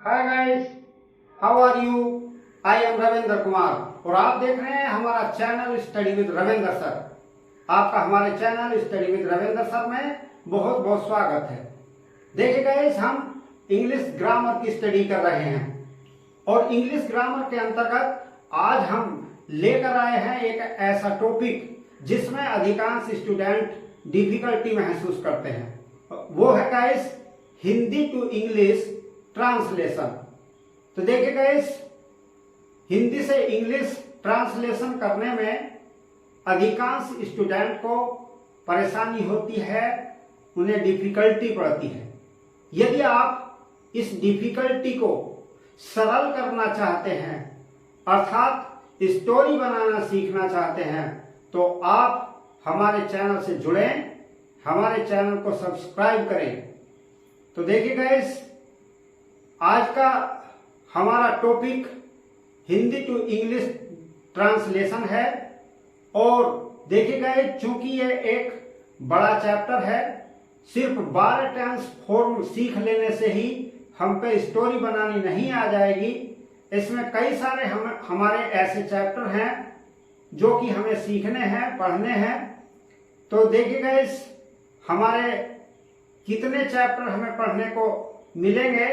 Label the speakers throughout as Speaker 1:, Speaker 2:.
Speaker 1: Hi guys, how are you? I am Ravindra Kumar और आप देख रहे हैं हमारा channel study with Ravindra sir. आपका हमारे channel study with Ravindra sir में बहुत बहुत स्वागत है। देखिए गाइस, हम इंग्लिश ग्रामर की स्टडी कर रहे हैं और इंग्लिश ग्रामर के अंतर्गत आज हम लेकर आए हैं एक ऐसा टॉपिक जिसमें अधिकांश स्टूडेंट डिफिकल्टी महसूस करते हैं। वो है guys Hindi to English translation. तो देखिए गाइस, हिंदी से इंग्लिश ट्रांसलेशन करने में अधिकांश स्टूडेंट को परेशानी होती है, उन्हें डिफिकल्टी पड़ती है। यदि आप इस डिफिकल्टी को सरल करना चाहते हैं, अर्थात स्टोरी बनाना सीखना चाहते हैं, तो आप हमारे चैनल से जुड़ें, हमारे चैनल को सब्सक्राइब करें। तो देखिए गाइस, आज का हमारा topic Hindi to English translation है और देखिए गाइस, चूंकि ये एक बड़ा चैप्टर है, सिर्फ 12 टेंस फॉर्म सीख लेने से ही हम पे स्टोरी बनानी नहीं आ जाएगी। इसमें कई सारे हमारे ऐसे चैप्टर हैं जो कि हमें सीखने हैं, पढ़ने हैं। तो देखिए गाइस, हमारे कितने चैप्टर हमें पढ़ने को मिलेंगे,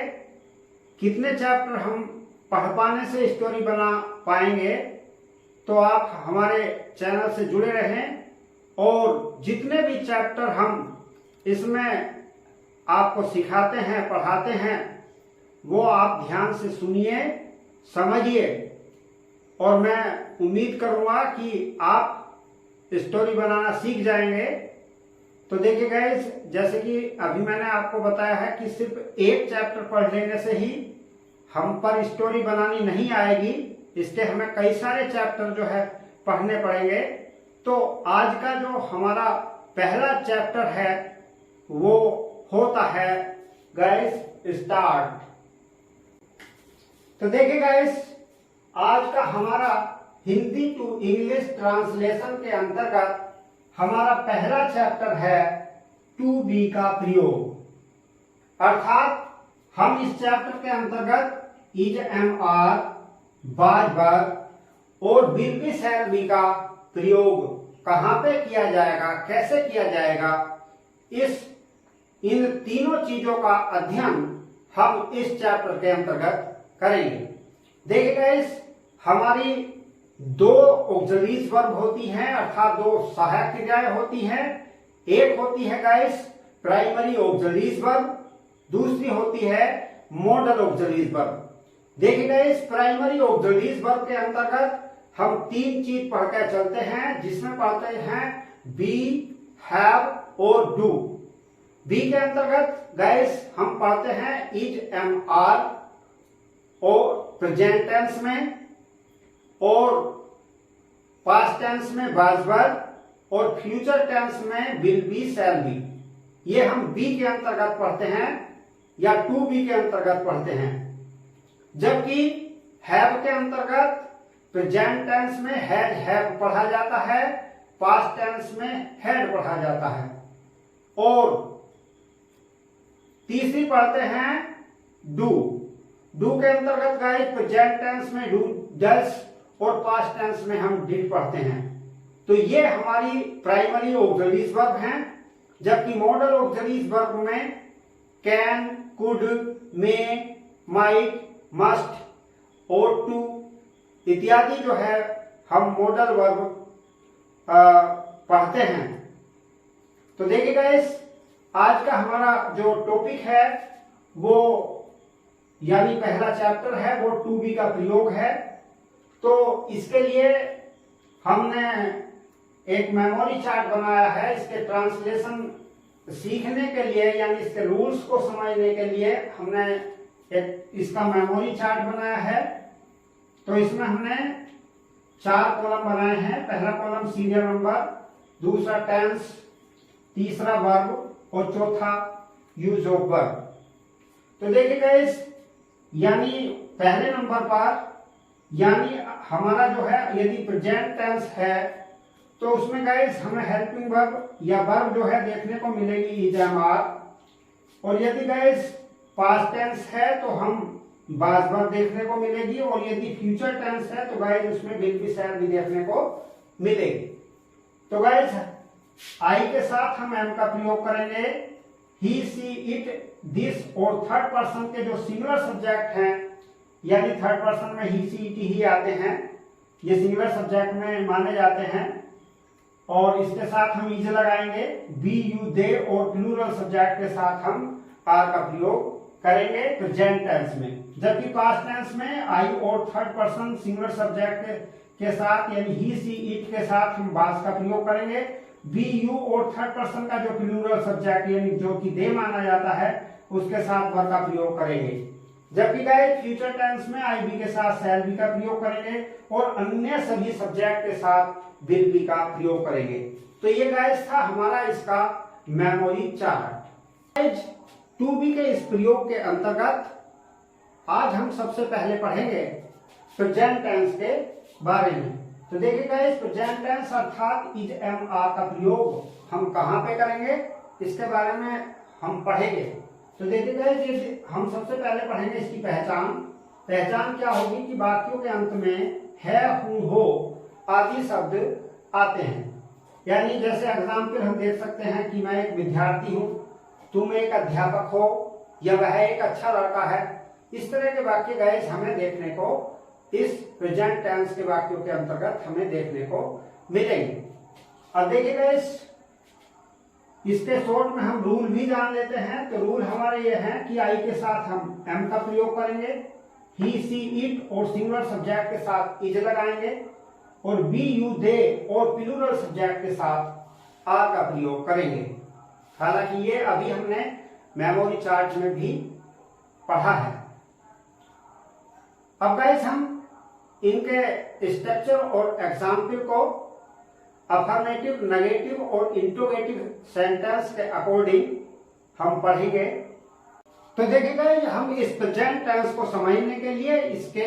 Speaker 1: कितने चैप्टर हम पढ़ पाने से स्टोरी बना पाएंगे। तो आप हमारे चैनल से जुड़े रहें और जितने भी चैप्टर हम इसमें आपको सिखाते हैं, पढ़ाते हैं, वो आप ध्यान से सुनिए, समझिए और मैं उम्मीद करूंगा कि आप स्टोरी बनाना सीख जाएंगे। तो देखिए गाइस, जैसे कि अभी मैंने आपको बताया है कि सिर्फ एक चैप्टर पढ़ लेने से ही हम पर स्टोरी बनानी नहीं आएगी, इसके हमें कई सारे चैप्टर जो है पढ़ने पड़ेंगे। तो आज का जो हमारा पहला चैप्टर है वो होता है गाइस स्टार्ट। तो देखिए गाइस, आज का हमारा हिंदी टू इंग्लिश ट्रांसलेशन के अंतर्गत हमारा पहला चैप्टर है टू बी का प्रयोग। अर्थात हम इस चैप्टर के अंतर्गत is, am, are, was, were और विल बी, शैल बी का प्रयोग कहां पे किया जाएगा, कैसे किया जाएगा, इन तीनों चीजों का अध्ययन हम इस चैप्टर के अंतर्गत करेंगे। देखिए गाइस, हमारी दो ऑक्सिलरीज वर्ब होती हैं, अर्थात दो सहायक क्रियाएं होती हैं। एक होती है गाइस प्राइमरी ऑक्सिलरीज वर्ब, दूसरी होती है मॉडल ऑक्सिलरीज वर्ब। देखिए गाइस, प्राइमरी ऑक्सिलरीज वर्ब के अंतर्गत हम तीन चीज पढ़ कर चलते हैं, जिसमें पढ़ते हैं बी, हैव और डू। बी के अंतर्गत गाइस हम पढ़ते हैं इज, एम, आर और प्रेजेंट टेंस में, और पास्ट टेंस में वाज, वर और फ्यूचर टेंस में विल बी, शैल बी। ये हम बी के अंतर्गत पढ़ते हैं या टू बी के अंतर्गत पढ़ते हैं। जबकि हैव के अंतर्गत प्रेजेंट टेंस में हैज, हैव पढ़ा जाता है, पास्ट टेंस में हैड पढ़ा जाता है, और तीसरी पढ़ते हैं डू। डू के अंतर्गत गाइस प्रेजेंट टेंस में डू, डज और पास्ट टेंस में हम डिड पढ़ते हैं। तो ये हमारी प्राइमरी ऑक्सिलरीज वर्ब हैं। जबकि मॉडल ऑक्सिलरीज वर्ब में can, could, may, might, must और टू इत्यादि जो है हम मॉडल वर्ब पढ़ते हैं। तो देखिए गाइस, आज का हमारा जो टॉपिक है वो यानी पहला चैप्टर है वो टू बी का प्रयोग है। तो इसके लिए हमने एक मेमोरी चार्ट बनाया है। इसके ट्रांसलेशन सीखने के लिए यानी इसके रूल्स को समझने के लिए हमने एक इसका मेमोरी चार्ट बनाया है। तो इसमें हमने 4 कॉलम बनाए हैं। पहला कॉलम सीरियल नंबर, दूसरा टेंस, तीसरा वर्ब और चौथा यूज ऑफ वर्ब। तो देखिए गाइस, यानी पहले नंबर पर यानी हमारा जो है यदि प्रेजेंट टेंस है तो उसमें गाइस हमें हेल्पिंग वर्ब या वर्ब जो है देखने को मिलेगी इज, एम, आर। और यदि गाइस पास्ट टेंस है तो हम बाज बार देखने को मिलेगी, और यदि फ्यूचर टेंस है तो गाइज उसमें विल बी शैल बी देखने को मिलेगी। तो गाइज आई के साथ हम एम का प्रयोग करेंगे। ही, सी, इट, दिस और थर्ड पर्सन के जो सिंगुलर सब्जेक्ट हैं, यानी थर्ड पर्सन में ही, सी, इट ही आते हैं, ये सिंगुलर सब्जेक्ट में माने जाते हैं। और इसके साथ हम इज लगाएंगे। बी, यू, दे और प्लूरल सब्जेक्ट के साथ हम आर का प्रयोग करेंगे प्रेजेंट टेंस में। जबकि पास्ट टेंस में आई और थर्ड पर्सन सिंगुलर सब्जेक्ट के साथ यानी ही, सी, इट के साथ हम वाज का प्रयोग करेंगे। बी, यू और थर्ड पर्सन का जो प्लूरल सब्जेक्ट यानी जो कि दे माना जाता है उसके साथ वर का प्रयोग करेंगे। जबकि गाइस फ्यूचर टेंस में आई बी के साथ शैल बी का प्रयोग करेंगे और अन्य सभी सब्जेक्ट के साथ विल बी का प्रयोग करेंगे। तो ये गाइस था हमारा इसका मेमोरी चार्ट। टू बी के इस प्रयोग के अंतर्गत आज हम सबसे पहले पढ़ेंगे प्रेजेंट टेंस के बारे में। तो देखिए गाइस प्रेजेंट टेंस अर्थात इज, एम, आर का प्रयोग हम कहां पे करेंगे इसके बारे में हम पढ़ेंगे। तो देखिए गाइस हम सबसे पहले पढ़ेंगे इसकी पहचान। पहचान क्या होगी कि वाक्यों के अंत में है, हूं, हो आदि शब्द आते हैं। यानी जैसे एग्जाम्पल हम देख सकते हैं कि मैं एक विद्यार्थी हूं, तुम एक अध्यापक हो, या वह एक अच्छा लड़का है। इस तरह के वाक्य गाइस हमें देखने को इस प्रेजेंट टेंस के वाक्यों के अंतर्गत हमें देखने को मिलेंगे। अब देखिए गाइस इसके शॉर्ट में हम रूल भी जान लेते हैं। तो रूल हमारे ये हैं कि आई के साथ हम एम का प्रयोग करेंगे, ही, सी, इट और सिंगुलर सब्जेक्ट के साथ इज लगाएंगे, और बी, यू, दे और प्लूरल सब्जेक्ट के साथ आर का प्रयोग करेंगे। हालांकि ये अभी हमने मेमोरी चार्ट में भी पढ़ा है। अब गाइस हम इनके स्ट्रक्चर और एग्जाम्पल को अफर्मेटिव, नेगेटिव और इंट्रोगेटिव सेंटेंस के अकॉर्डिंग हम पढ़ेंगे। तो देखिएगा हम इस प्रेजेंट टेंस को समझने के लिए इसके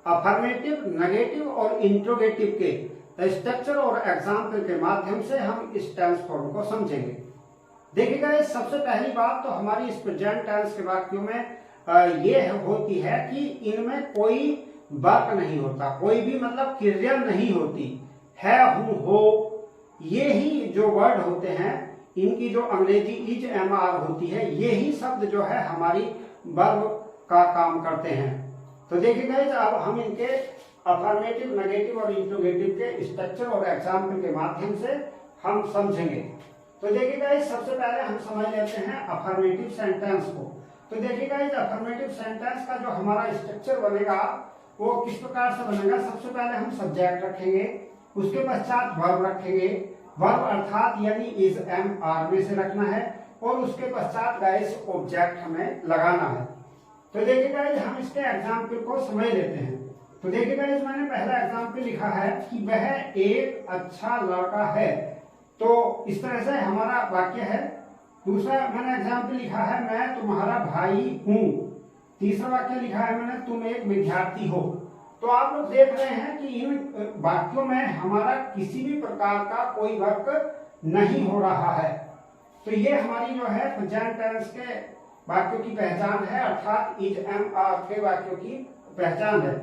Speaker 1: अफर्मेटिव, नेगेटिव और इंट्रोगेटिव के स्ट्रक्चर और एग्जाम्पल के माध्यम से हम इस टेंस फॉर्म को समझेंगे। देखिएगा सबसे पहली बात तो हमारी इस प्रेजेंट टेंस के वाक्यों में ये होती है कि इनमें कोई वर्क नहीं होता, कोई भी मतलब क्रिया नहीं होती। है, हूं, हो ये ही जो वर्ड होते हैं, इनकी जो अंग्रेजी इज, एम, आर होती है, ये ही शब्द जो है हमारी वर्ब का काम करते हैं। तो देखिएगा अब हम इनके अफर्मेटिव, नेगेटिव और इंट्रोगेटिव के स्ट्रक्चर और एग्जाम्पल के माध्यम से हम समझेंगे। तो देखिएगा सबसे पहले हम समझ लेते हैं अफर्मेटिव सेंटेंस को। तो देखिएगा इस अफर्मेटिव सेंटेंस का जो हमारा स्ट्रक्चर बनेगा वो किस प्रकार से बनेगा। सबसे पहले हम सब्जेक्ट रखेंगे, उसके पश्चात वर्ब रखेंगे। वर्ब अर्थात यानी इज, एम, आर में से रखना है, और उसके पश्चात गाइस ऑब्जेक्ट हमें लगाना है। तो देखिए गाइस हम इसके एग्जाम्पल को समझ लेते हैं। तो देखिए गाइस मैंने पहला एग्जाम्पल लिखा है कि वह एक अच्छा लड़का है। तो इस तरह से हमारा वाक्य है। दूसरा मैंने एग्जाम्पल लिखा है मैं तुम्हारा भाई हूं। तीसरा वाक्य लिखा है मैंने तुम एक विद्यार्थी हो। तो आप लोग देख रहे हैं कि इन वाक्यों में हमारा किसी भी प्रकार का कोई वर्क नहीं हो रहा है। तो ये हमारी जो है प्रेजेंट टेंस के वाक्यों की पहचान है, अर्थात इज, एम, आर के वाक्यों की पहचान है।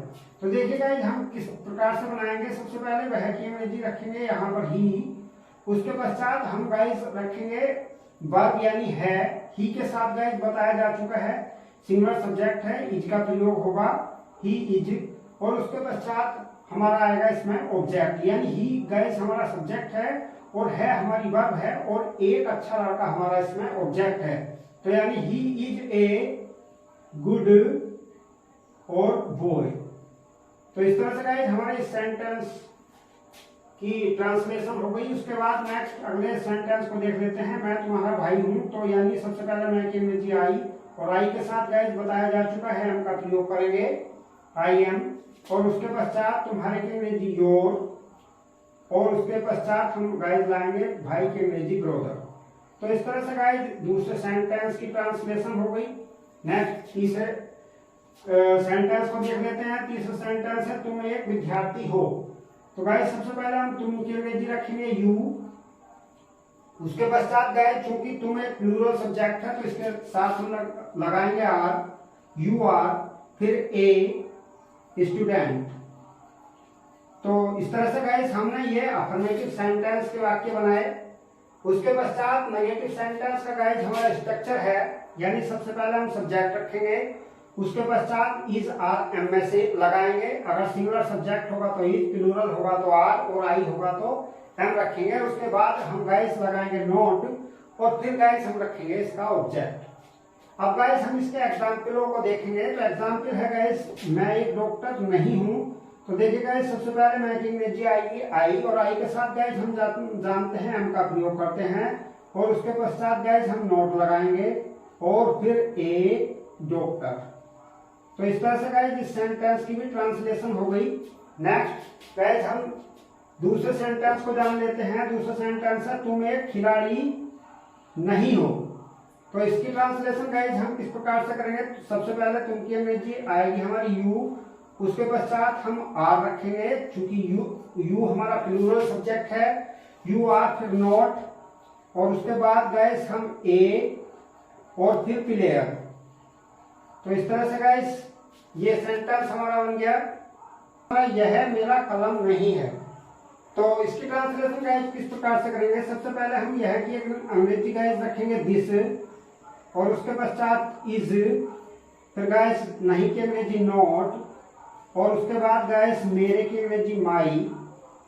Speaker 1: तो देखिएगा हम किस प्रकार से बनाएंगे। सबसे पहले वह की अंग्रेजी रखेंगे यहाँ पर ही, उसके पश्चात हम गाइस रखेंगे वर्ब यानी है। ही के साथ गाइस बताया जा चुका है सिंगुलर सब्जेक्ट है, इज का प्रयोग होगा, ही, इज, और उसके पश्चात हमारा आएगा इसमें ऑब्जेक्ट यानी ही गाइस हमारा सब्जेक्ट है और है हमारी वर्ब है, और एक अच्छा लड़का हमारा इसमें ऑब्जेक्ट है। तो यानी ही इज ए गुड और बॉय। तो इस तरह से गाइस हमारे इस सेंटेंस की ट्रांसलेशन हो गई। उसके बाद नेक्स्ट अगले सेंटेंस को देख लेते हैं। मैं तुम्हारा भाई हूं। तो यानी सबसे पहले मैं की अंग्रेजी आई, और आई के साथ गाइस बताया जा चुका है एम का प्रयोग करेंगे, आई एम, और उसके पश्चात तुम्हारे की अंग्रेजी योर, और उसके पश्चात हम गाइस लाएंगे भाई की अंग्रेजी ब्रदर। तो इस तरह से गाइस दूसरे सेंटेंस की ट्रांसलेशन हो गई। नेक्स्ट तीसरे सेंटेंस को देख लेते हैं। तीसरा सेंटेंस है तुम एक विद्यार्थी हो। तो गाइस सबसे पहले हम तुम की अंग्रेजी रखेंगे यू, उसके पश्चात गाइस चूंकि तुम एक प्लूरल सब्जेक्ट है तो इसके साथ हम लगाएंगे आर, यू आर, फिर ए स्टूडेंट। तो इस तरह से गाइस हमने ये अफर्मेटिव सेंटेंस के वाक्य बनाए। उसके पश्चात नेगेटिव सेंटेंस का गाइस हमारा स्ट्रक्चर है, यानी सबसे पहले हम सब्जेक्ट रखेंगे, उसके पश्चात इज आर एम में से लगाएंगे। अगर सिंगुलर सब्जेक्ट होगा तो इज, प्लूरल होगा तो आर और आई होगा तो एम रखेंगे। उसके बाद हम गाइस लगाएंगे नोट और फिर गाइस हम रखेंगे इसका ऑब्जेक्ट। अब गाइस हम इसके एग्जाम्पलों को देखेंगे। तो एग्जाम्पल है गाइस, मैं एक डॉक्टर नहीं हूँ। तो देखिए गाइस, सबसे पहले मैं की अंग्रेजी आएगी आई, और आई के साथ गाइस हम जानते हैं एम का प्रयोग करते हैं, और उसके पश्चात गाइस हम नोट लगाएंगे और फिर ए डॉक्टर। तो इस तरह से गाइस इस सेंटेंस की भी ट्रांसलेशन हो गई। नेक्स्ट गाइस हम दूसरे सेंटेंस को जान लेते हैं। दूसरा सेंटेंस है तुम एक खिलाड़ी नहीं हो। तो इसकी ट्रांसलेशन गाइस हम किस प्रकार से करेंगे। तो सबसे पहले तुम की अंग्रेजी आएगी हमारी यू, उसके पश्चात हम आर रखेंगे, चूंकि यू हमारा प्लूरल सब्जेक्ट है, यू आर, फिर नॉट, और उसके बाद गाइस हम ए और फिर प्लेयर। तो इस तरह से गाइस ये सेंटेंस हमारा बन गया। यह मेरा कलम नहीं है। तो इसकी ट्रांसलेशन गाइस किस प्रकार से करेंगे। सबसे पहले हम यह की अंग्रेजी गाइस रखेंगे दिस, और उसके पश्चात इज, फिर गाइस नहीं की अंग्रेजी नॉट, और उसके बाद गाइस मेरे की अंग्रेजी माई,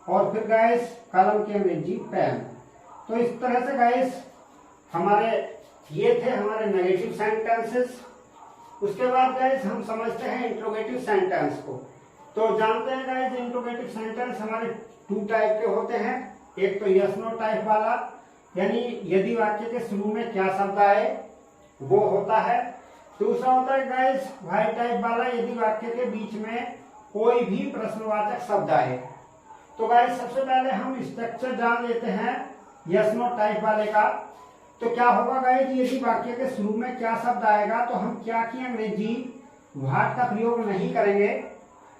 Speaker 1: और फिर गाइस कलम की अंग्रेजी पेन। तो इस तरह से गाइस हमारे ये थे हमारे नेगेटिव सेंटेंसेस। उसके बाद गाइस हम समझते हैं इंट्रोगेटिव सेंटेंस को। तो जानते हैं गाइस इंट्रोगेटिव सेंटेंस हमारे 2 टाइप के होते हैं। एक तो यस नो टाइप वाला, यानी यदि वाक्य के शुरू में क्या शब्द आए वो होता है। दूसरा होता है गाइस वाई टाइप वाला, यदि वाक्य के बीच में कोई भी प्रश्नवाचक शब्द आए। तो गाइस सबसे पहले हम स्ट्रक्चर जान लेते हैं यस नो टाइप वाले का। तो क्या होगा गाइस, यदि वाक्य के शुरू में क्या शब्द आएगा तो हम क्या की अंग्रेजी व्हाट का प्रयोग नहीं करेंगे,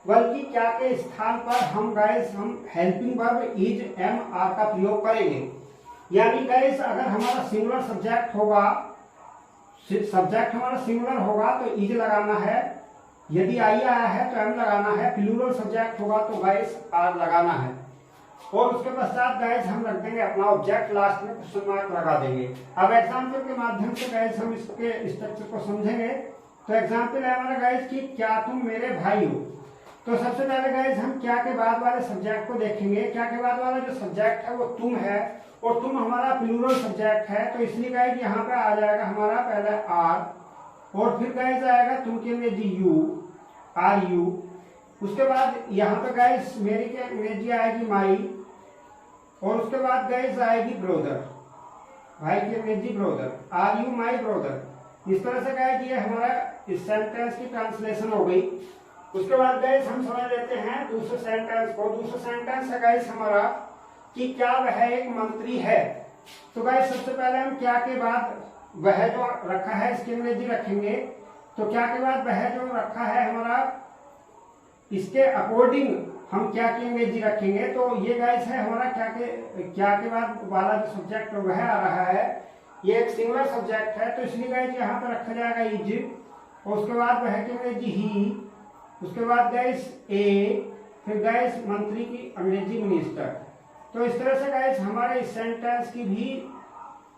Speaker 1: बल्कि क्या के स्थान पर हम गाइस हम helping verb is, am, are का प्रयोग करेंगे। यानी गाइस अगर हमारा सिंगुलर सब्जेक्ट होगा, सब्जेक्ट हमारा सिंगुलर होगा तो इज लगाना है, यदि आई आया है तो एम लगाना है, प्लूरल सब्जेक्ट होगा तो गाइस आर लगाना है, और उसके पश्चात गाइस हम रख देंगे अपना ऑब्जेक्ट, लास्ट में क्वेश्चन मार्क लगा देंगे। अब एग्जाम्पल के माध्यम से गाइस हम इसके स्ट्रक्चर को समझेंगे। तो एग्जाम्पल है हमारा गाइस कि क्या तुम मेरे भाई हो। तो सबसे पहले गाइस हम क्या के बाद वाले सब्जेक्ट को देखेंगे। क्या के बाद वाला जो सब्जेक्ट है वो तुम है, और तुम हमारा प्लूरल सब्जेक्ट है, तो इसलिए गाइस यहाँ पे आ जाएगा हमारा पहले आर, और फिर गाइस आएगा तुम के अंग्रेजी यू, आर यू। उसके बाद यहाँ पे गाइस मेरी के अंग्रेजी आएगी माई, और उसके बाद गाइस आएगी ब्रोदर, भाई की अंग्रेजी brother, are you my brother. इस तरह से गाइस ये हमारा इस सेंटेंस की ट्रांसलेशन हो गई। उसके बाद गाइस हम समझ लेते हैं दूसरे सेंटेंस को। दूसरा सेंटेंस है गाइस हमारा कि क्या वह एक मंत्री है। तो गाइस सबसे पहले हम क्या के बाद वह जो रखा है इसकी अंग्रेजी रखेंगे। तो क्या के बाद वह जो रखा है हमारा, इसके अकॉर्डिंग हम क्या की अंग्रेजी रखेंगे। तो ये गाइस है हमारा क्या के बाद वाला जो सब्जेक्ट वह आ रहा है, ये एक सिंगुलर सब्जेक्ट है, तो इसलिए गाइस यहाँ पे रखा जाएगा इज, और उसके बाद वह की अंग्रेजी ही, उसके बाद गाइस ए, फिर गाइस मंत्री की अंग्रेजी मिनिस्टर। तो इस तरह से गाइस हमारे इस सेंटेंस की भी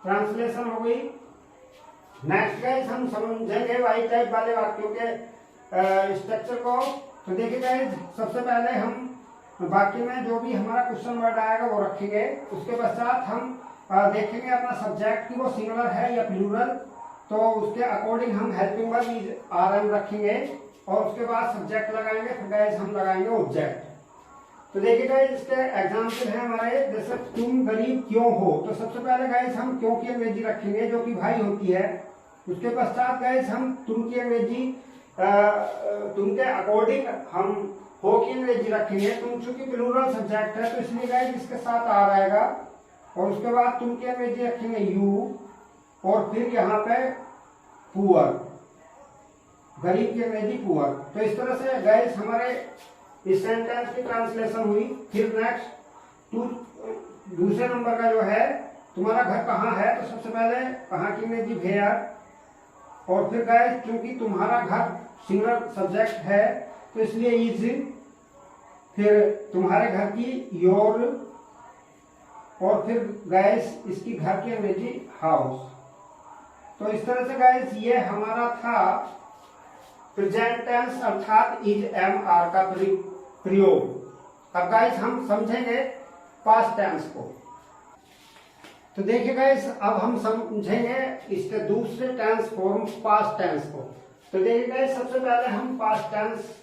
Speaker 1: ट्रांसलेशन हो गई। नेक्स्ट गाइस हम समझेंगे वाई टाइप वाले वाक्यों के स्ट्रक्चर को। तो देखिए गाइस सबसे पहले हम वाक्य में जो भी हमारा क्वेश्चन वर्ड आएगा वो रखेंगे। उसके पश्चात हम देखेंगे अपना सब्जेक्ट की वो सिंगुलर है या प्लूरल, तो उसके अकॉर्डिंग हम helping verb is, are, am रखेंगे, और उसके बाद सब्जेक्ट लगाएंगे, फिर गाइस हम लगाएंगे ऑब्जेक्ट। तो देखिए गाइस इसके एग्जाम्पल है हमारे, जैसे तुम गरीब क्यों हो। तो सबसे पहले गाइस हम क्यों की अंग्रेजी रखेंगे जो कि भाई होती है। उसके पश्चात गाइस हम तुम की अंग्रेजी, तुम के अकॉर्डिंग हम हो की अंग्रेजी रखेंगे। तुम चूंकि प्लूरल सब्जेक्ट है तो इसलिए गाइस इसके साथ आ रहेगा, और उसके बाद तुम की अंग्रेजी रखेंगे यू, और फिर यहाँ पे पुअर, गरीब की अंग्रेजी पुअर। तो इस तरह से गाइस हमारे इस सेंटेंस की ट्रांसलेशन हुई। फिर नेक्स्ट दूसरे नंबर का जो है तुम्हारा घर कहाँ है। तो सबसे पहले कहाँ की अंग्रेजी वेयर, और फिर गाइस क्योंकि तुम्हारा घर सिंगुलर सब्जेक्ट है तो इसलिए इज, फिर तुम्हारे घर की योर, और फिर गाइस इसकी घर की अंग्रेजी हाउस। तो इस तरह से गाइस ये हमारा था प्रेजेंट टेंस अर्थात इज एम आर का प्रयोग। अब गाइस हम समझेंगे पास्ट टेंस को। तो देखिए गाइस अब हम समझेंगे इसके दूसरे टेंस फॉर्म पास्ट टेंस को। तो देखिए गाइस सबसे पहले हम पास्ट टेंस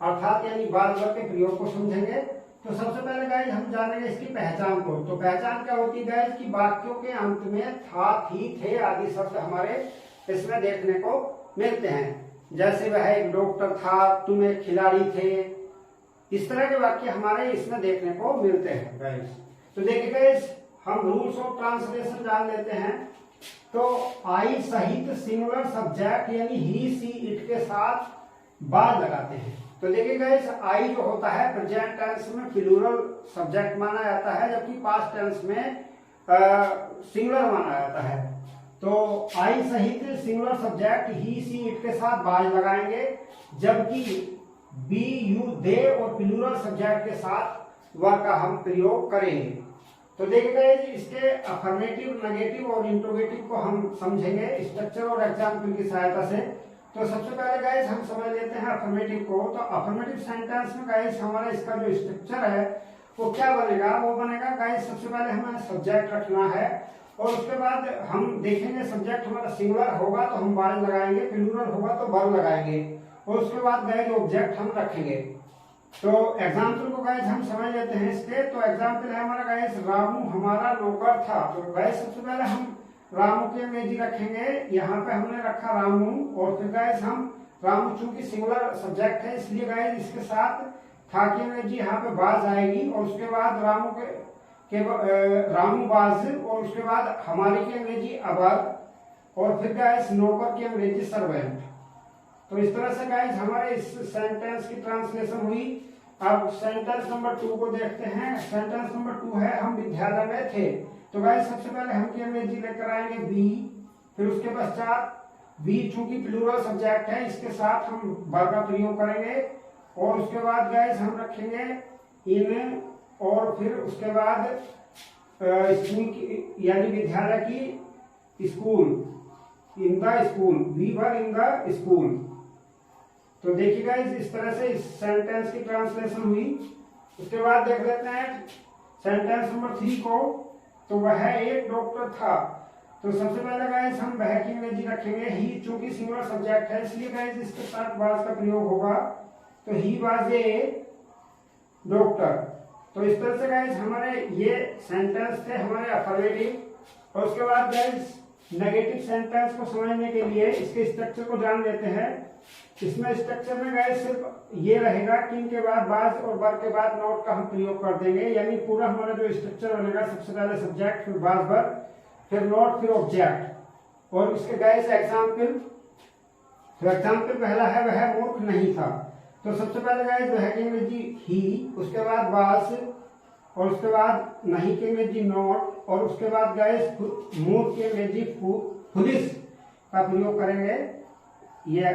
Speaker 1: अर्थात यानी बाद वर्ग के प्रयोग को समझेंगे। तो सबसे पहले गाइस हम जानेंगे इसकी पहचान को। तो पहचान क्या होती है गाइस कि वाक्यों के अंत में था, थी, थे आदि शब्द हमारे इसमें देखने को मिलते हैं। जैसे वह एक डॉक्टर था, तुम एक खिलाड़ी थे, इस तरह के वाक्य हमारे इसमें देखने को मिलते हैं गाइस। तो देखिए गाइस हम रूल्स ऑफ ट्रांसलेशन जान लेते हैं। तो आई सहित सिंगुलर सब्जेक्ट यानी ही, सी, इट के साथ बाद लगाते हैं। तो देखिए गाइस आई जो होता है प्रेजेंट टेंस में प्लूरल सब्जेक्ट माना जाता है, जबकि पास्ट टेंस में सिंगुलर माना जाता है। तो आई सहित singular subject he, she, it के साथ बाद लगाएंगे, जबकि बी, यू, दे और प्लूरल सब्जेक्ट के साथ वर्ग का हम प्रयोग करेंगे। तो देखिए इसके अफर्मेटिव, नेगेटिव और इंट्रोगेटिव को हम समझेंगे स्ट्रक्चर और एग्जाम्पल की सहायता से। तो सबसे पहले गाइस हम समझ लेते हैं अफर्मेटिव को। तो अफर्मेटिव सेंटेंस में गाइस हमारा इसका जो स्ट्रक्चर है वो क्या बनेगा, वो बनेगा गाइस सबसे पहले हमें सब्जेक्ट रखना है और उसके बाद हम देखेंगे सब्जेक्ट हमारा सिंगुलर होगा तो हम बाज लगाएंगे, प्लूरल होगा तो वर्ब लगाएंगे, और उसके बाद गाइस ऑब्जेक्ट हम रखेंगे। तो एग्जाम्पल को गाइस हम समझ लेते हैं इसके। तो एग्जाम्पल है हमारा गाइस रामू हमारा नौकर था। तो गाइस सबसे पहले हम रामू की अंग्रेजी रखेंगे, यहाँ पे हमने रखा रामू, और फिर गाइस हम रामू चूंकि सिंगुलर सब्जेक्ट है इसलिए गाइस इसके साथ था की अंग्रेजी यहाँ पे बाज आएगी, और उसके बाद रामू रामू बाज, और उसके बाद हमारी की अंग्रेजी अबर, और फिर गाइस नौकर की अंग्रेजी सर्वेंट। तो इस तरह से गाइस हमारे इस सेंटेंस की ट्रांसलेशन हुई। अब सेंटेंस नंबर 2 को देखते हैं। सेंटेंस नंबर 2 है हम विद्यालय में थे। तो गाइस सबसे पहले हम की अंग्रेजी लेकर आएंगे बी, फिर उसके पश्चात बी चूंकि प्लूरल सब्जेक्ट है इसके साथ हम वर्ब का प्रयोग करेंगे, और उसके बाद गाइस हम रखेंगे इन, और फिर उसके बाद स्कूल की यानी विद्यालय की school, in the school, we were in the school. तो देखिए गाइस इस तरह से इस सेंटेंस की ट्रांसलेशन हुई। उसके बाद देख लेते हैं सेंटेंस नंबर 3 को। तो वह एक डॉक्टर था। तो सबसे पहले गाइस हम वह की अंग्रेजी रखेंगे ही, चूंकि सिंगुलर सब्जेक्ट है इसलिए गाइस इसके साथ वाज का प्रयोग होगा। तो ही वाज ए डॉक्टर। तो इस तरह से गाइस हमारे ये सेंटेंस थे हमारे अफर्मेटिव। और उसके बाद गाइस नेगेटिव सेंटेंस को समझने के लिए इसके स्ट्रक्चर को जान लेते हैं। इसमें स्ट्रक्चर में गाइस सिर्फ ये रहेगा कि इनके बाद बाज और वर्ब के बाद नोट का हम प्रयोग कर देंगे, यानी पूरा हमारा जो स्ट्रक्चर बनेगा सबसे पहले सब्जेक्ट, फिर बाज वर्ब, फिर नोट, फिर ऑब्जेक्ट। और इसके गाइस एग्जाम्पल। तो एग्जाम्पल पहला है वह मूर्ख नहीं था। तो सबसे पहले गाइस वह की अंग्रेजी ही, उसके बाद बाज, और उसके बाद नहीं की अंग्रेजी नॉट, और उसके बाद गाइस मूर्ख की अंग्रेजी फुलिश का प्रयोग करेंगे। ये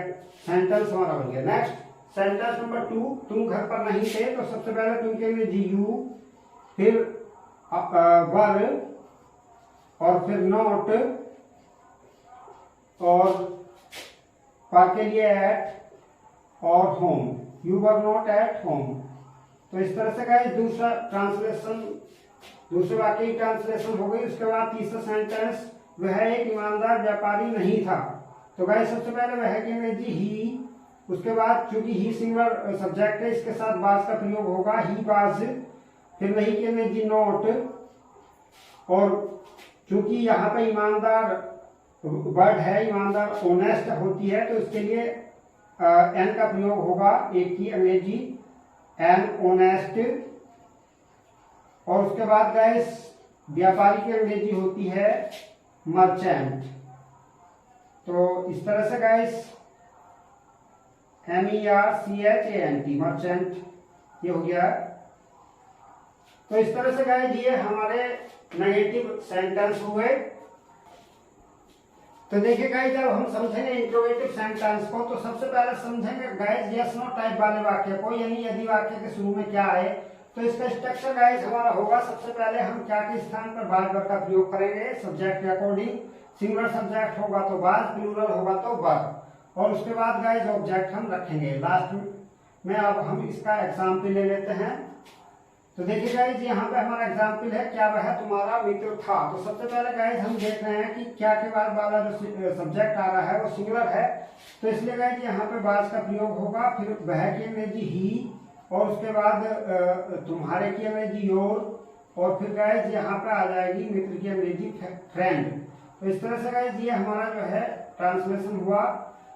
Speaker 1: सेंटेंस हमारा बन गया। नेक्स्ट सेंटेंस नंबर 2, तुम घर पर नहीं थे। तो सबसे पहले तुम के अंग्रेजी यू, फिर वर, और फिर नॉट, और पर के लिए एट, और home, you were not at home. तो इस तरह से गाइस दूसरा ट्रांसलेशन, दूसरे वाक्य की ट्रांसलेशन हो गई। उसके बाद तीसरा सेंटेंस वह एक ईमानदार व्यापारी नहीं था। तो गाइस सबसे पहले वह की अंग्रेजी ही, उसके बाद चूंकि ही सिंगुलर सब्जेक्ट है इसके साथ बाज का प्रयोग होगा, ही बाज, फिर नहीं की अंग्रेजी नॉट, और चूंकि यहाँ पे ईमानदार वर्ड है, ईमानदार ऑनेस्ट होती है, तो इसके लिए एन का प्रयोग होगा, एक की अंग्रेजी एन, ऑनेस्ट। और उसके बाद गाइस व्यापारी की अंग्रेजी होती है मर्चेंट। तो इस तरह से गाइस MERCHANT मर्चेंट ये हो गया। तो इस तरह से गाइस ये हमारे नेगेटिव सेंटेंस हुए। तो देखिए गाइस, जब हम समझेंगे इंट्रोगेटिव सेंटेंस को तो सबसे पहले समझेंगे गाइस यस नो टाइप वाले वाक्य को, यानी यदि वाक्य के शुरू में क्या है। तो इसका स्ट्रक्चर गाइस हमारा होगा, सबसे पहले हम क्या के स्थान पर बाज वर्ब का प्रयोग करेंगे सब्जेक्ट के अकॉर्डिंग। सिंगुलर सब्जेक्ट होगा तो बाज, प्लूरल होगा तो वर्ब, और उसके बाद गाइस ऑब्जेक्ट हम रखेंगे लास्ट में। अब हम इसका एग्जाम्पल ले लेते हैं। तो देखिए गाइस, यहाँ पे हमारा एग्जाम्पल है, क्या वह तुम्हारा मित्र था। तो सबसे पहले गाइस हम देख रहे हैं कि क्या के बाद वाला जो सब्जेक्ट आ रहा है वो सिंगुलर है, तो इसलिए गाइस यहाँ पे बाज का प्रयोग होगा। फिर वह की अंग्रेजी ही, और उसके बाद तुम्हारे की अंग्रेजी योर, और फिर गाइस यहाँ पे आ जाएगी मित्र की अंग्रेजी फ्रेंड। तो इस तरह से गाइस ये हमारा जो है ट्रांसलेशन हुआ।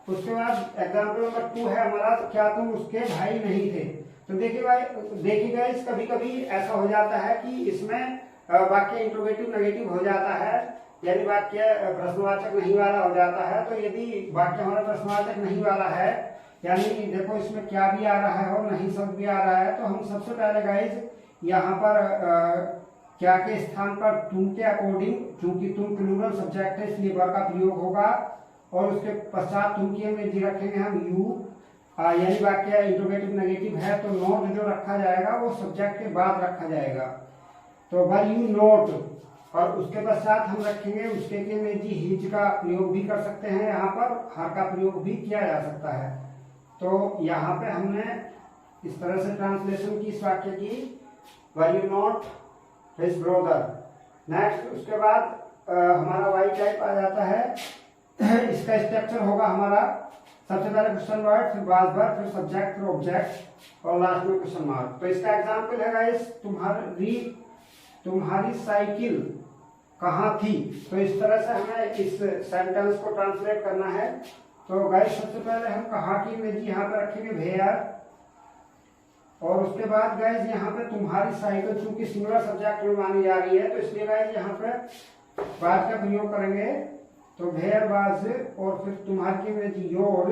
Speaker 1: उसके बाद एग्जाम्पल नंबर 2 है हमारा, क्या तुम उसके भाई नहीं थे। तो देखिए गाइस, कभी कभी ऐसा हो जाता है कि इसमें वाक्य इंट्रोगेटिव नेगेटिव हो जाता है, यानी वाक्य प्रश्नवाचक नहीं वाला हो जाता है। तो यदि वाक्य हमारा प्रश्नवाचक नहीं वाला है, यानी देखो इसमें क्या भी आ रहा है और नहीं शब्द भी आ रहा है, तो हम सबसे पहले गाइस यहाँ पर क्या के स्थान पर तुम के अकॉर्डिंग, चूंकि तुम प्लूरल सब्जेक्ट है इसलिए वर्ब का प्रयोग होगा, और उसके पश्चात तुम की अंग्रेजी रखेंगे हम यू, यानी वाक्य इंट्रोगेटिव नेगेटिव है तो नोट जो रखा जाएगा वो सब्जेक्ट के बाद रखा जाएगा, तो वर यू नोट। और उसके पश्चात हम रखेंगे उसके के अंग्रेजी हिज का प्रयोग भी कर सकते हैं, यहाँ पर हर का प्रयोग भी किया जा सकता है। तो यहाँ पे हमने इस तरह से ट्रांसलेशन की इस वाक्य की, were you not his brother. Next उसके बाद हमारा वाई टाइप आ जाता है। इसका स्ट्रक्चर होगा हमारा, सबसे पहले क्वेश्चन वर्ड, फिर बाज वर्ब, फिर सब्जेक्ट, फिर ऑब्जेक्ट, और लास्ट में क्वेश्चन मार्क। तो इसका एग्जांपल है गाइस, तुम्हारी साइकिल कहाँ थी। तो इस तरह से हमें इस सेंटेंस को ट्रांसलेट करना है। तो गाइस सबसे पहले हम कहाँ की अंग्रेजी यहाँ पे रखेंगे वेयर, और उसके बाद गाइस यहाँ पे तुम्हारी साइकिल चूंकि सिंगुलर सब्जेक्ट में मानी जा रही है, तो इसलिए गाइस यहाँ पे वाज का प्रयोग करेंगे। तो वेयर वाज, और फिर तुम्हारी की अंग्रेजी योर,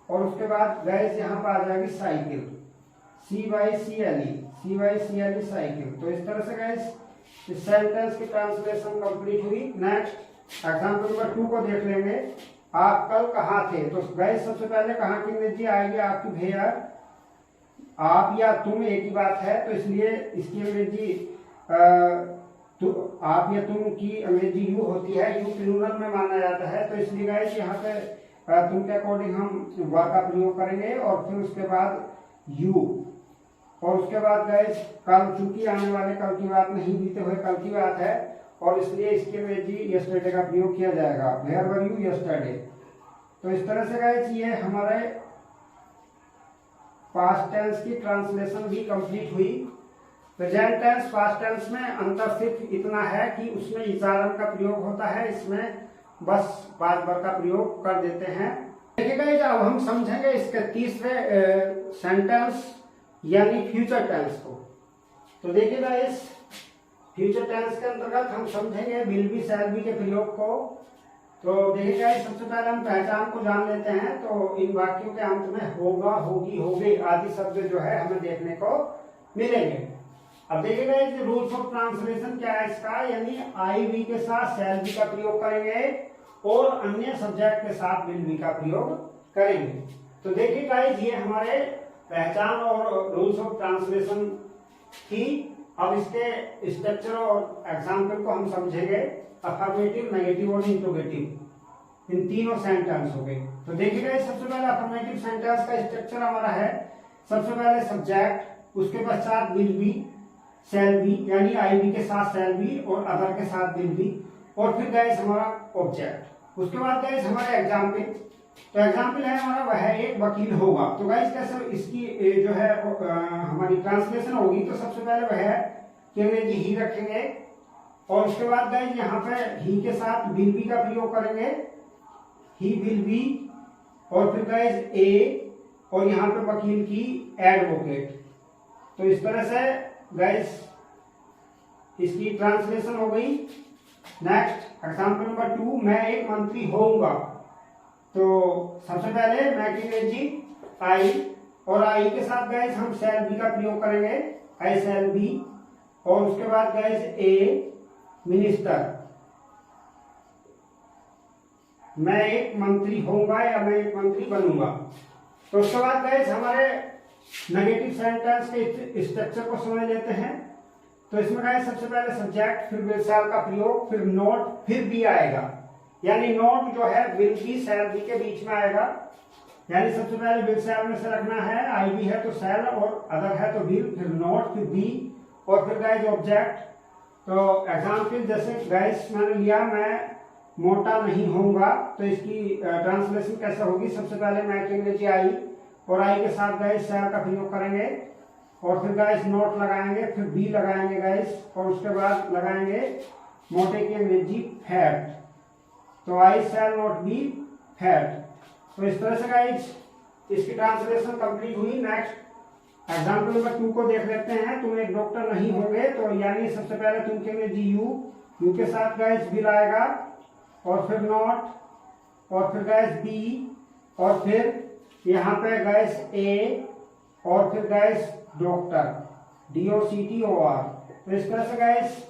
Speaker 1: और उसके बाद गाइस यहाँ पे आ जाएगी साइकिल, CYCLE साइकिल। तो इस तरह से गाइस इस सेंटेंस की ट्रांसलेशन कंप्लीट हुई। नेक्स्ट एग्जांपल नंबर 2 को देख लेंगे, आप कल कहाँ थे। तो गाइस सबसे पहले कहाँ की अंग्रेजी आएगी आपकी वेयर, आप या तुम एक ही बात है, तो इसलिए इसकी अंग्रेजी तो आप या तुम की अंग्रेजी यू होती है, यू प्लूरल में माना जाता है। तो इसलिए गाइस यहाँ पे तुम के अकॉर्डिंग हम वर्ब का प्रयोग करेंगे, और फिर उसके बाद यू, और उसके बाद गाइस कल, चूंकि आने वाले कल की बात नहीं, बीते हुए कल की बात है, और इसलिए इसकी अंग्रेजी यस्टरडे का प्रयोग किया जाएगा, वेयर वर यू यस्टरडे। तो इस तरह से गाइस ये हमारे पास्ट टेंस की ट्रांसलेशन भी कंप्लीट हुई। प्रेजेंट टेंस पास्ट टेंस में अंतर सिर्फ इतना है कि उसमें इजारम का प्रयोग होता है, इसमें बस बाज वर्ब का प्रयोग कर देते हैं। देखिए गाइस, अब हम समझेंगे इसके तीसरे सेंटेंस यानी फ्यूचर टेंस को। तो देखिए गाइस, फ्यूचर टेंस के अंतर्गत हम समझेंगे विल बी, शैल बी के प्रयोग को। तो देखिए गाइस, सबसे पहले हम पहचान को जान लेते हैं। तो इन वाक्यों के अंत में होगा, होगी, होगे आदि शब्द जो है हमें देखने को मिलेंगे। अब देखिए गाइस, रूल्स ऑफ ट्रांसलेशन क्या है इसका, यानी आई बी के साथ शैल बी का प्रयोग करेंगे और अन्य सब्जेक्ट के साथ विल बी का प्रयोग करेंगे। तो देखिए गाइस, ये हमारे पहचान और रूल्स ऑफ ट्रांसलेशन की। अब इसके स्ट्रक्चर और एग्जाम्पल को हम समझेंगे, अफर्मेटिव, नेगेटिव और इंट्रोगेटिव, इन तीनों सेंटेंस हो गए। तो देखिए सबसे पहले अफर्मेटिव सेंटेंस का स्ट्रक्चर हमारा है, सबसे पहले सब्जेक्ट, उसके पश्चात विल बी, शैल बी, यानी आई बी के साथ शैल बी और अदर के साथ विल बी, और फिर गाइस हमारा ऑब्जेक्ट। उसके बाद गाइस हमारे एग्जाम्पल। तो एग्जाम्पल है हमारा वह एक वकील होगा। तो गाइस कैसे इसकी जो है हमारी ट्रांसलेशन होगी, तो सबसे पहले वह के अंग्रेजी ही रखेंगे, और उसके बाद गाइस यहाँ पे ही के साथ विल बी का प्रयोग करेंगे, ही विल बी, और फिर गाइस ए, और यहाँ पे वकील की एडवोकेट। तो इस तरह से गाइस इसकी ट्रांसलेशन हो गई। नेक्स्ट एग्जाम्पल नंबर 2, मैं एक मंत्री होऊंगा। तो सबसे पहले मैं की अंग्रेजी आई, और आई के साथ गाइस हम शैल बी का प्रयोग करेंगे, आई शैल बी, और उसके बाद गाइस ए मिनिस्टर, मैं एक मंत्री होऊंगा या मैं एक मंत्री बनूंगा। तो उसके बाद गाइस हमारे नेगेटिव सेंटेंस के स्ट्रक्चर को समझ लेते हैं। तो इसमें गाइस सबसे पहले सब्जेक्ट, फिर विल शैल का प्रयोग, फिर नोट, फिर बी आएगा। यानी नोट जो है विल बी शैल बी के बीच में आएगा। यानी सबसे पहले विल शैल में से रखना है, आई बी है तो शैल और अदर है तो विल, फिर नोट, फिर बी और फिर गाइस ऑब्जेक्ट। तो एग्जाम्पल जैसे गाइस मैंने लिया, मैं मोटा नहीं होऊंगा, तो इसकी ट्रांसलेशन कैसे होगी? सबसे पहले मैं की अंग्रेजी आई और आई के साथ गाइस शैल का प्रयोग करेंगे और फिर गाइस नोट लगाएंगे, फिर बी लगाएंगे गाइस और उसके बाद लगाएंगे मोटे की अंग्रेजी फैट। तो आई शैल नॉट बी फैट। तो इस तरह से गाइस इसकी ट्रांसलेशन कंप्लीट हुई। नेक्स्ट एग्जाम्पल नंबर 2 को देख लेते हैं। तुम एक डॉक्टर नहीं होंगे, तो यानी सबसे पहले तुम के अंग्रेजी यू के साथ गाइस बिल आएगा और फिर नॉट और फिर गाइस बी और फिर यहाँ पे गाइस ए और फिर गाइस डॉक्टर DOCTOR। तो इस तरह से गाइस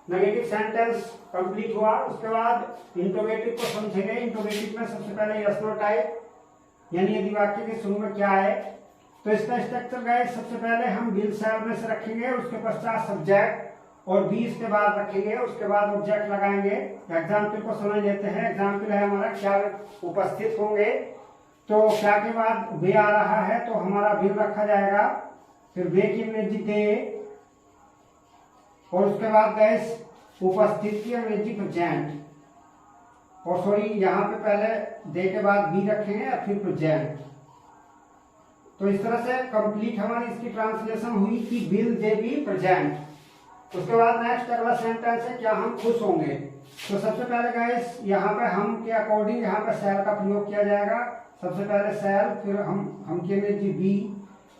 Speaker 1: नेगेटिव सेंटेंस कंप्लीट हुआ। उसके बाद इंटरोगेटिव को समझेंगे। इंटरोगेटिव में सबसे पहले यस नो टाइप, यानी यदि वाक्य के शुरू में क्या है। तो इसका स्ट्रक्चर गाइस सबसे पहले हम विल शैल में से रखेंगे, उसके पश्चात सब्जेक्ट और बी इसके बाद रखेंगे, उसके बाद ऑब्जेक्ट लगाएंगे। एग्जाम्पल को समझ लेते हैं। एग्जाम्पल है हमारा क्या उपस्थित होंगे, तो क्या के बाद वे आ रहा है तो हमारा विल रखा जाएगा, फिर वे की अंग्रेजी दे और उसके बाद गैस उपस्थित की अंग्रेजी प्रेजेंट, और सॉरी यहाँ पे पहले दे के बाद बी रखेंगे और फिर प्रेजेंट। तो इस तरह से कंप्लीट हमारी इसकी ट्रांसलेशन हुई कि विल दे बी प्रेजेंट। उसके बाद नेक्स्ट अगला सेंटेंस है क्या हम खुश होंगे। तो सबसे पहले गाइस यहाँ पे हम के अकॉर्डिंग यहाँ पे शैल का प्रयोग किया जाएगा। सबसे पहले शैल, फिर हम की अंग्रेजी बी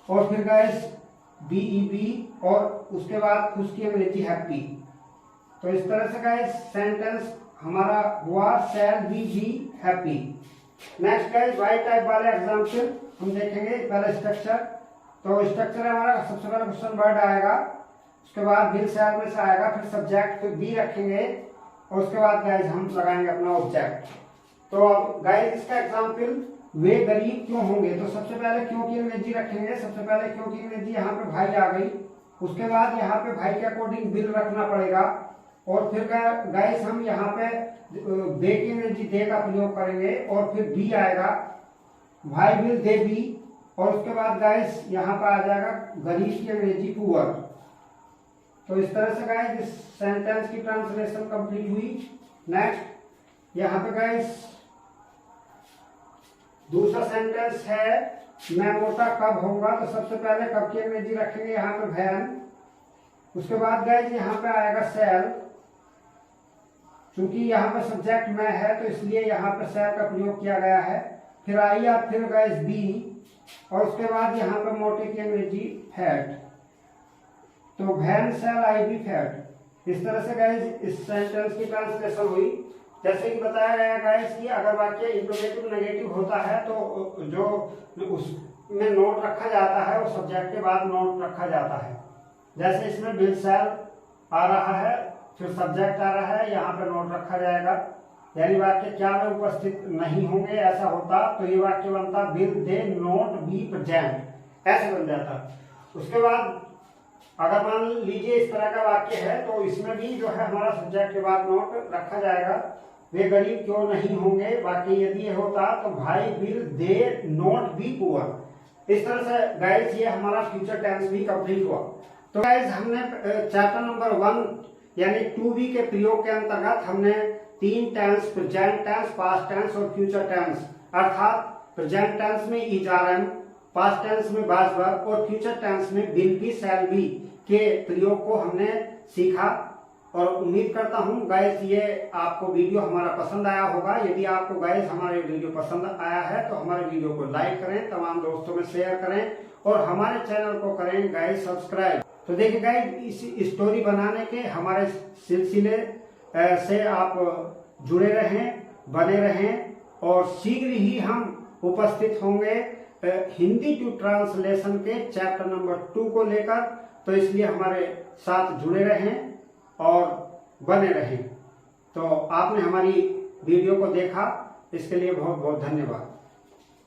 Speaker 1: और फिर गाइस BEB और उसके बाद उसकी अंग्रेजी हैप्पी। तो इस तरह से गाइस सेंटेंस हमारा हुआ shall be happy. Next guys why type वाले एग्जाम्पल हम देखेंगे। पहले स्ट्रक्चर, तो स्ट्रक्चर हमारा सबसे पहले क्वेश्चन वर्ड आएगा, उसके बाद विल शैल में से आएगा, फिर सब्जेक्ट, फिर बी रखेंगे और उसके बाद गाइस हम लगाएंगे अपना ऑब्जेक्ट। तो अब गाइस इसका एग्जाम्पल वे गरीब क्यों होंगे। तो सबसे पहले क्यों की अंग्रेजी रखेंगे। सबसे पहले क्यों की अंग्रेजी यहाँ पे भाई आ गई, उसके बाद यहाँ पे भाई के अकॉर्डिंग बिल रखना पड़ेगा और फिर गाइस हम यहाँ पे दे की अंग्रेजी दे का प्रयोग करेंगे और फिर बी आएगा, भाई विल दे बी और उसके बाद गाइस यहाँ पे आ जाएगा गरीब की अंग्रेजी पुअर। तो इस तरह से गाइस इस सेंटेंस की ट्रांसलेशन कंप्लीट हुई। नेक्स्ट यहाँ पे गाइस दूसरा सेंटेंस है मैं मोटा कब होऊंगा। तो सबसे पहले कब की अंग्रेजी रखेंगे यहाँ पे वैन, उसके बाद गाइस यहाँ पे आएगा शैल, क्योंकि यहाँ पे सब्जेक्ट मैं है तो इसलिए यहाँ पे शैल का प्रयोग किया गया है। फिर आई या फिर गाइस बी और उसके बाद यहाँ पे मोटे की अंग्रेजी फैट। तो when shall I be fat. इस तरह से गाइस इस सेंटेंस की ट्रांसलेशन हुई। जैसे कि बताया गया गाइस कि अगर वाक्य इंट्रोगेटिव नेगेटिव होता है तो जो उसमें नोट रखा जाता है वो सब्जेक्ट के बाद नोट रखा जाता है। जैसे इसमें विल शैल आ रहा है, फिर सब्जेक्ट आ रहा है, यहाँ पे नोट रखा जाएगा। यानी वाक्य क्या में उपस्थित नहीं होंगे ऐसा होता तो ये वाक्य बनता will they note be present, ऐसे बन जाता। उसके बाद अगर मान लीजिए इस तरह का वाक्य है तो इसमें भी जो है हमारा सब्जेक्ट के बाद नोट रखा जाएगा, वे गरीब क्यों नहीं होंगे। बाकी यदि ये होता तो भाई will they not be poor. इस तरह से गाइस ये हमारा फ्यूचर टेंस भी कंप्लीट हुआ। तो गाइस हमने चैप्टर नंबर 1 यानी 2B के प्रयोग के अंतर्गत हमने 3 tense, present tense, past tense और फ्यूचर टेंस, अर्थात प्रेजेंट टेंस में is are am, past tense में वाज वर और फ्यूचर टेंस में विल बी, शैल बी के प्रयोग को हमने सीखा। और उम्मीद करता हूं गाइस ये आपको वीडियो हमारा पसंद आया होगा। यदि आपको गाइस हमारे वीडियो पसंद आया है तो हमारे वीडियो को लाइक करें, तमाम दोस्तों में शेयर करें और हमारे चैनल को करें गाइस सब्सक्राइब। तो देखिए गाइस इस स्टोरी बनाने के हमारे सिलसिले से आप जुड़े रहें, बने रहें और शीघ्र ही हम उपस्थित होंगे हिंदी टू ट्रांसलेशन के चैप्टर नंबर 2 को लेकर। तो इसलिए हमारे साथ जुड़े रहें और बने रहें। तो आपने हमारी वीडियो को देखा इसके लिए बहुत बहुत धन्यवाद।